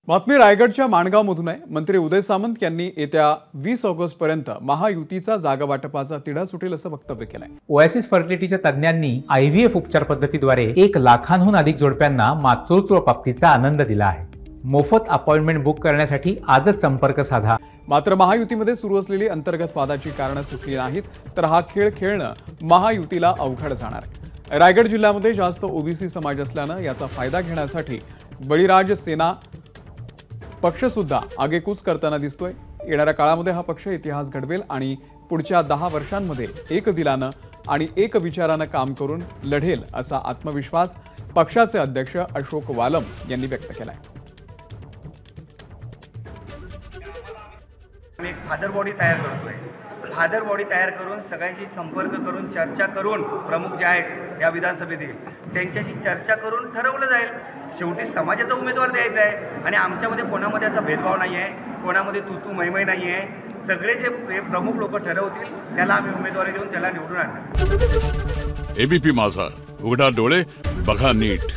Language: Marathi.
बातमी रायगडच्या माणगावमधून आहे। मंत्री उदय सामंत यांनी येत्या 20 ऑगस्ट पर्यंत महायुतीचा जागा वाटपाचा तिढा सुटेल असं वक्तव्य केलंय। ओएसिस फर्टिलिटीच्या तज्ञांनी आयव्हीएफ उपचार पद्धतीद्वारे 1 लाखांहून अधिक जोडप्यांना मातृत्व प्राप्तीचा आनंद दिला आहे। मोफत अपॉइंटमेंट बुक करण्यासाठी आजच संपर्क साधा। मात्र महायुतीमध्ये सुरू असलेली अंतर्गत वादाची कारणं सुटली नाहीत तर हा खेळ खेळणं महायुतीला अवघड जाणार आहे। रायगड जिल्ह्यामध्ये जास्त ओबीसी समाज असल्यानं याचा फायदा घेण्यासाठी बळीराज सेना पक्ष सुद्धा आगेकूच करताना दिसतोय। येणाऱ्या काळामध्ये हा पक्ष इतिहास घडवेल आणि पुढच्या 10 वर्षांमध्ये एक दिलानं आणि एक विचारानं काम करून लढेल असा आत्मविश्वास पक्षाचे अध्यक्ष अशोक वालम यांनी व्यक्त केलाय। एक फादर बॉडी तयार करतोय। फादर बॉडी तयार करून सगळ्यांशी संपर्क करून चर्चा करून प्रमुख जे आहेत या विधानसभेतील त्यांच्याशी चर्चा करून ठरवलं जाईल। शेवटी समाजाचा उमेदवार द्यायचा आहे आणि आमच्यामध्ये कोणामध्ये असा भेदभाव नाही आहे, कोणामध्ये तू मैमै नाही आहे। सगळे जे प्रमुख लोक ठरवतील त्याला आम्ही उमेदवारी देऊन त्याला निवडून आणणार। एबीपी माझा, उघडा डोळे बघा नीट।